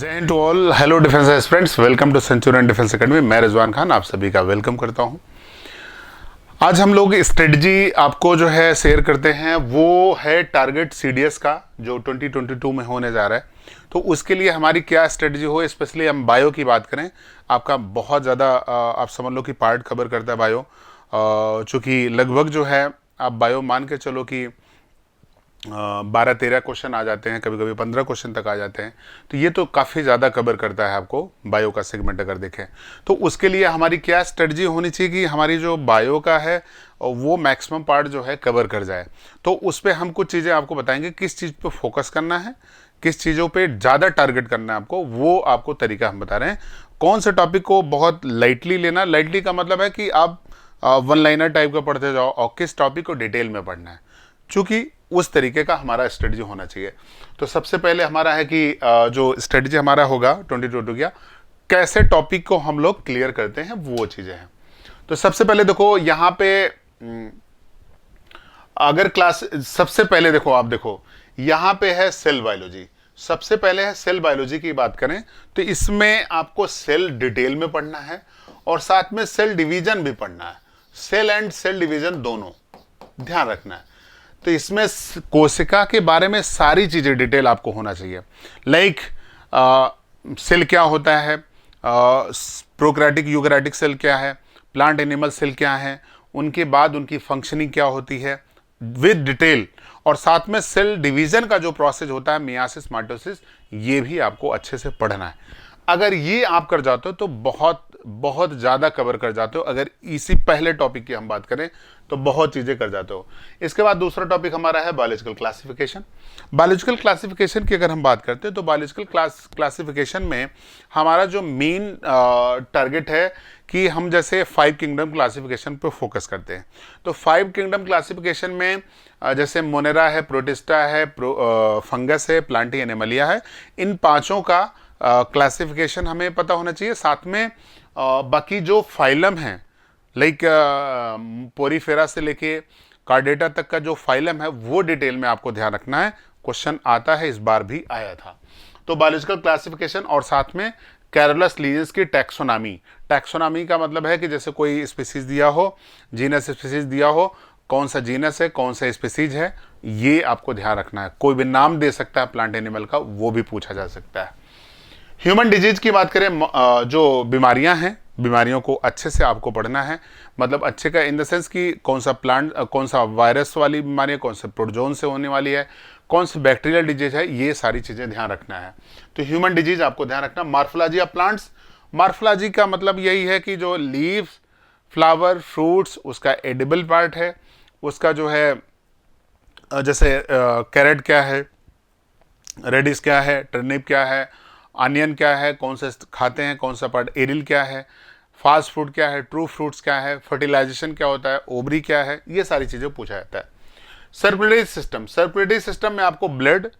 जय Hind to all. Hello defence aspirants, welcome to centurion defence academy. मैं रिजवान खान आप सभी का वेलकम करता हूं। आज हम लोग स्ट्रेटजी आपको जो है शेयर करते हैं, वो है टारगेट सीडीएस का जो 2022 में होने जा रहा है। तो उसके लिए हमारी क्या स्ट्रेटजी हो, स्पेशली हम बायो की बात करें। आपका बहुत ज़्यादा आप समझ लो कि पार्ट कवर करता है बायो, चूँकि लगभग जो है आप बायो मान के चलो कि 12-13 क्वेश्चन आ जाते हैं, कभी कभी 15 क्वेश्चन तक आ जाते हैं। तो ये तो काफ़ी ज़्यादा कवर करता है आपको बायो का सेगमेंट अगर देखें तो। उसके लिए हमारी क्या स्ट्रेटजी होनी चाहिए कि हमारी जो बायो का है वो मैक्सिमम पार्ट जो है कवर कर जाए। तो उस पर हम कुछ चीज़ें आपको बताएंगे, किस चीज़ पे फोकस करना है, किस चीज़ों पे ज़्यादा टारगेट करना है आपको, वो आपको तरीका हम बता रहे हैं। कौन से टॉपिक को बहुत लाइटली लेना, लाइटली का मतलब है कि आप वन लाइनर टाइप का पढ़ते जाओ, और किस टॉपिक को डिटेल में पढ़ना है, चूँकि उस तरीके का हमारा स्ट्रेटजी होना चाहिए। तो सबसे पहले हमारा है कि जो स्ट्रेटजी हमारा होगा 2022 का, कैसे टॉपिक को हम लोग क्लियर करते हैं, वो चीज़ें हैं। तो सबसे पहले देखो यहाँ पे अगर क्लास, सबसे पहले देखो आप देखो यहाँ पे है सेल बायोलॉजी। सबसे पहले है सेल बायोलॉजी की बात करें तो इसमें आपको सेल डिटेल में पढ़ना है और साथ में सेल डिवीजन भी पढ़ना है। सेल एंड सेल डिवीजन दोनों ध्यान रखना है। तो इसमें कोशिका के बारे में सारी चीज़ें डिटेल आपको होना चाहिए। लाइक सेल क्या होता है, प्रोकैरियोटिक यूकैरियोटिक सेल क्या है, प्लांट एनिमल सेल क्या है, उनके बाद उनकी फंक्शनिंग क्या होती है विद डिटेल, और साथ में सेल डिवीजन का जो प्रोसेस होता है मियासिस माइटोसिस, ये भी आपको अच्छे से पढ़ना है। अगर ये आप कर जाते हो तो बहुत बहुत ज़्यादा कवर कर जाते हो। अगर इसी पहले टॉपिक की हम बात करें तो बहुत चीज़ें कर जाते हो। इसके बाद दूसरा टॉपिक हमारा है बायोलॉजिकल क्लासिफिकेशन। बायोलॉजिकल क्लासिफिकेशन की अगर हम बात करते हैं तो बायोलॉजिकल क्लासिफिकेशन में हमारा जो मेन टारगेट है कि हम जैसे 5 किंगडम क्लासिफिकेशन पे फोकस करते हैं। तो 5 किंगडम क्लासिफिकेशन में जैसे मोनेरा है, प्रोटिस्टा है, फंगस है, प्लांटी एनिमलिया है, इन पांचों का क्लासिफिकेशन हमें पता होना चाहिए। साथ में बाकी जो फाइलम है, लाइक पोरीफेरा से लेके कार्डेटा तक का जो फाइलम है वो डिटेल में आपको ध्यान रखना है। क्वेश्चन आता है, इस बार भी आया था। तो बायोलॉजिकल क्लासिफिकेशन और साथ में कैरोलस लीजेंस की टैक्सोनॉमी। टैक्सोनॉमी का मतलब है कि जैसे कोई स्पीसीज दिया हो, जीनस स्पीसीज दिया हो, कौन सा जीनस है, कौन सा स्पीसीज है, ये आपको ध्यान रखना है। कोई भी नाम दे सकता है प्लांट एनिमल का, वो भी पूछा जा सकता है। ह्यूमन डिजीज की बात करें, जो बीमारियां हैं, बीमारियों को अच्छे से आपको पढ़ना है। मतलब अच्छे का इन द सेंस कि कौन सा प्लांट, कौन सा वायरस वाली बीमारी है, कौन सा प्रोटोजोन से होने वाली है, कौन सी बैक्टीरियल डिजीज है, ये सारी चीज़ें ध्यान रखना है। तो ह्यूमन डिजीज आपको ध्यान रखना। मार्फोलॉजी ऑफ प्लांट्स, मार्फोलॉजी का मतलब यही है कि जो लीव्स, फ्लावर, फ्रूट्स, उसका एडिबल पार्ट है, उसका जो है जैसे कैरेट क्या है, रेडिश क्या है, टर्निप क्या है, अनियन क्या है, कौन से खाते हैं, कौन सा पार्ट, एरिल क्या है, फास्ट फूड क्या है, ट्रू फ्रूट्स क्या है, फर्टिलाइजेशन क्या होता है, ओवरी क्या है, ये सारी चीज़ें पूछा जाता है। सर्कुलेटरी सिस्टम, सर्कुलेटरी सिस्टम में आपको ब्लड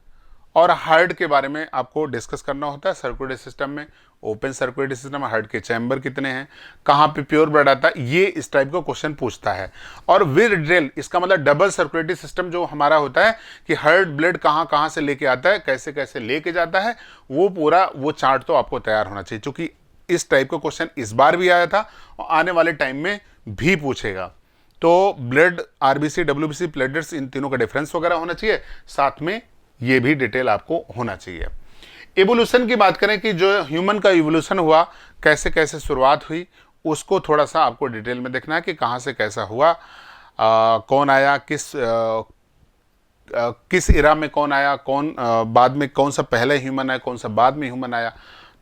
और हार्ट के बारे में आपको डिस्कस करना होता है। सर्कुलेटरी सिस्टम में ओपन सर्कुलेटरी सिस्टम, हार्ट के चैम्बर कितने हैं, कहाँ पे प्योर ब्लड आता है, ये इस टाइप का क्वेश्चन पूछता है। और विद डिटेल, इसका मतलब डबल सर्कुलेटरी सिस्टम जो हमारा होता है कि हार्ट ब्लड कहाँ कहाँ से लेके आता है, कैसे कैसे लेके जाता है, वो पूरा वो चार्ट तो आपको तैयार होना चाहिए। क्योंकि इस टाइप का क्वेश्चन इस बार भी आया था और आने वाले टाइम में भी पूछेगा। तो ब्लड, आरबीसी, डब्ल्यूबीसी, प्लेटलेट्स, इन तीनों का डिफरेंस वगैरह होना चाहिए। साथ में ये भी डिटेल आपको होना चाहिए। इवोल्यूशन की बात करें कि जो ह्यूमन का इवोल्यूशन हुआ, कैसे कैसे शुरुआत हुई, उसको थोड़ा सा आपको डिटेल में देखना है कि कहाँ से कैसा हुआ, कौन आया, किस इरा में कौन आया, कौन बाद में, कौन सा पहले ह्यूमन आया, कौन सा बाद में ह्यूमन आया।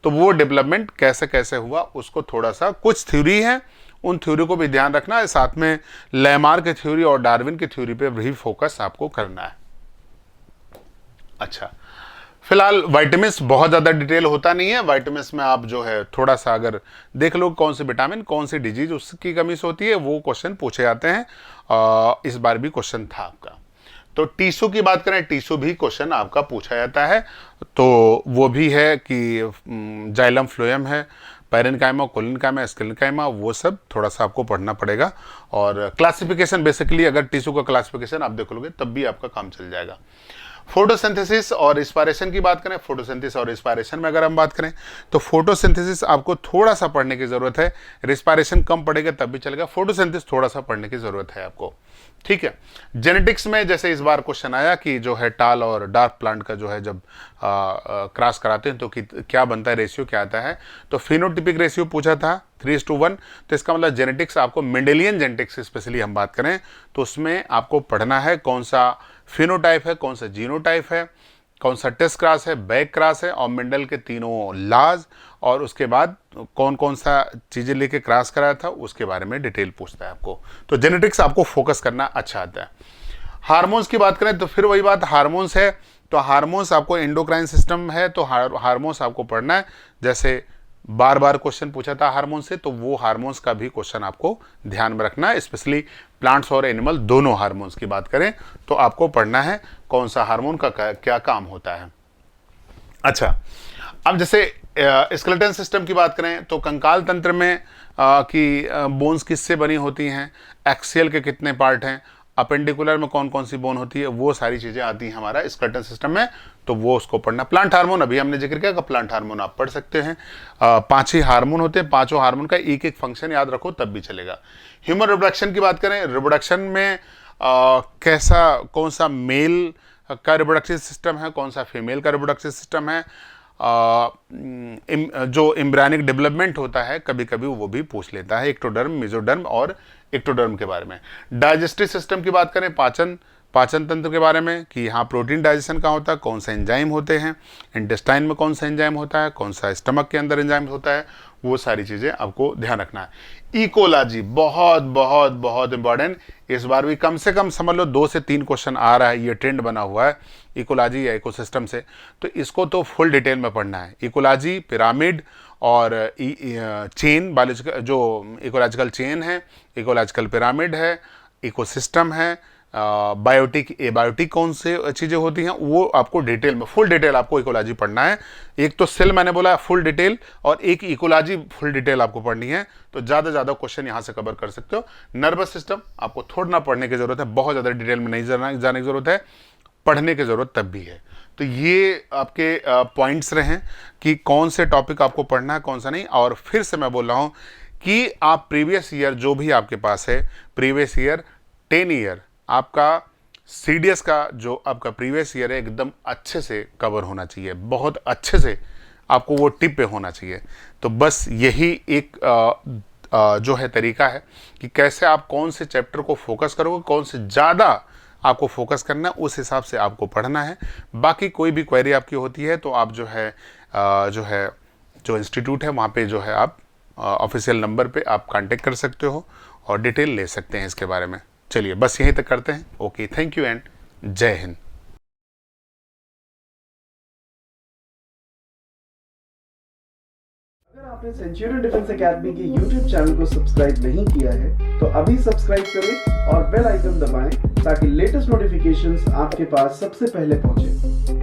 तो वो डेवलपमेंट कैसे कैसे हुआ, उसको थोड़ा सा, कुछ थ्योरी है, उन थ्योरी को भी ध्यान रखना है। साथ में लेमार्क की थ्योरी और डार्विन की थ्योरी पे भी फोकस आपको करना है। अच्छा, फिलहाल वाइटामिन्स बहुत ज़्यादा डिटेल होता नहीं है। वाइटामिन्स में आप जो है थोड़ा सा अगर देख लो कौन से विटामिन, कौन सी डिजीज उसकी कमी से होती है, वो क्वेश्चन पूछे जाते हैं। इस बार भी क्वेश्चन था आपका। तो टिश्यू की बात करें, टिश्यू भी क्वेश्चन आपका पूछा जाता है। तो वो भी है कि जाइलम, फ्लोएम है, पैरेन्काइमा, कोलिनकाइमा, स्केलेनकाइमा, वो सब थोड़ा सा आपको पढ़ना पड़ेगा। और क्लासिफिकेशन बेसिकली, अगर टिश्यू का क्लासिफिकेशन आप देख लोगे तब भी आपका काम चल जाएगा। फोटोसिंथेसिस और रिस्पायरेशन की बात करें, फोटोसिंथेसिस और रिस्पायरेशन में अगर हम बात करें तो फोटोसिंथेसिस आपको थोड़ा सा पढ़ने की जरूरत है, रिस्पायरेशन कम पड़ेगा तब भी चलेगा, फोटोसिंथेसिस थोड़ा सा पढ़ने की जरूरत है आपको, ठीक है। जेनेटिक्स में जैसे इस बार क्वेश्चन आया कि जो है टाल और डार्क प्लांट का जो है जब क्रॉस कराते हैं तो क्या बनता है, रेशियो क्या आता है, तो फिनोटिपिक रेशियो पूछा था 3:1, तो इसका मतलब जेनेटिक्स आपको मेंडेलियन जेनेटिक्स स्पेशली हम बात करें तो उसमें आपको पढ़ना है कौन सा फिनोटाइप है, कौन सा जीनोटाइप है, कौन सा टेस्ट क्रॉस है, बैक क्रॉस है, और मेंडल के तीनों लाज, और उसके बाद कौन कौन सा चीज़ें लेके क्रॉस कराया था उसके बारे में डिटेल पूछता है आपको। तो जेनेटिक्स आपको फोकस करना अच्छा आता है। हार्मोन्स की बात करें तो फिर वही बात, हार्मोन्स है तो हार्मोन्स आपको एंडोक्राइन सिस्टम है तो हार्मोन्स आपको पढ़ना है। जैसे बार बार क्वेश्चन पूछा था हार्मोन से, तो वो हार्मोन्स का भी क्वेश्चन आपको ध्यान में रखना है, स्पेशली प्लांट्स और एनिमल दोनों हार्मोन्स की बात करें तो आपको पढ़ना है कौन सा हार्मोन का क्या काम होता है। अच्छा, अब जैसे स्केलेटन सिस्टम की बात करें तो कंकाल तंत्र में कि बोन्स किससे बनी होती हैं, एक्सियल के कितने पार्ट हैं, अपेंडिकुलर में कौन कौन सी बोन होती है, वो सारी चीज़ें आती हैं हमारा स्केलेटन सिस्टम में, तो वो उसको पढ़ना। प्लांट हार्मोन अभी हमने जिक्र किया कि प्लांट हार्मोन आप पढ़ सकते हैं, 5 ही हार्मोन होते हैं, 5 हार्मोन का एक एक फंक्शन याद रखो तब भी चलेगा। ह्यूमन रिप्रोडक्शन की बात करें, रिप्रोडक्शन में कौन सा मेल का रिप्रोडक्टिव सिस्टम है, कौन सा फीमेल का रिप्रोडक्टिव सिस्टम है, जो एम्ब्रियनिक डेवलपमेंट होता है कभी कभी वो भी पूछ लेता है, एक्टोडर्म, मेसोडर्म और एक्टोडर्म के बारे में। डाइजेस्टिव सिस्टम की बात करें, पाचन तंत्र के बारे में कि यहाँ प्रोटीन डाइजेशन का होता है, कौन सा एंजाइम होते हैं, इंटेस्टाइन में कौन सा एंजाइम होता है, कौन सा स्टमक के अंदर एंजाइम होता है, वो सारी चीज़ें आपको ध्यान रखना है। इकोलॉजी बहुत बहुत बहुत इंपॉर्टेंट, इस बार भी कम से कम समझ लो 2 से 3 क्वेश्चन आ रहा है, ये ट्रेंड बना हुआ है इकोलॉजी या इकोसिस्टम से, तो इसको तो फुल डिटेल में पढ़ना है। इकोलॉजी, पिरामिड और चेन, बायोलॉजिकल जो इकोलॉजिकल चेन है, इकोलॉजिकल पिरामिड है, इकोसिस्टम है, बायोटिक, एबायोटिक कौन से चीज़ें होती हैं, वो आपको डिटेल में फुल डिटेल आपको इकोलॉजी पढ़ना है। एक तो सेल मैंने बोला फुल डिटेल, और एक इकोलॉजी फुल डिटेल आपको पढ़नी है, तो ज़्यादा क्वेश्चन यहाँ से कवर कर सकते हो। नर्वस सिस्टम आपको थोड़ा ना पढ़ने की जरूरत है, बहुत ज़्यादा डिटेल में नहीं जाने की जरूरत है, पढ़ने की जरूरत तब भी है। तो ये आपके पॉइंट्स रहे कि कौन से टॉपिक आपको पढ़ना है, कौन सा नहीं। और फिर से मैं बोल रहा हूँ कि आप प्रीवियस ईयर जो भी आपके पास है, प्रीवियस ईयर 10 ईयर आपका CDS का जो आपका प्रीवियस ईयर है एकदम अच्छे से कवर होना चाहिए, बहुत अच्छे से आपको वो टिप पे होना चाहिए। तो बस यही एक जो है तरीका है कि कैसे आप कौन से चैप्टर को फोकस करोगे, कौन से ज़्यादा आपको फोकस करना है, उस हिसाब से आपको पढ़ना है। बाकी कोई भी क्वेरी आपकी होती है तो आप जो इंस्टीट्यूट है वहाँ पे जो है आप ऑफिशियल नंबर पे आप कांटेक्ट कर सकते हो और डिटेल ले सकते हैं इसके बारे में। चलिए बस यहीं तक करते हैं। ओके, थैंक यू एंड जय हिंद। अगर आपने सेंचुरियन डिफेंस एकेडमी के YouTube चैनल को सब्सक्राइब नहीं किया है तो अभी सब्सक्राइब करें और बेल आइकन दबाएं ताकि लेटेस्ट नोटिफिकेशंस आपके पास सबसे पहले पहुंचे।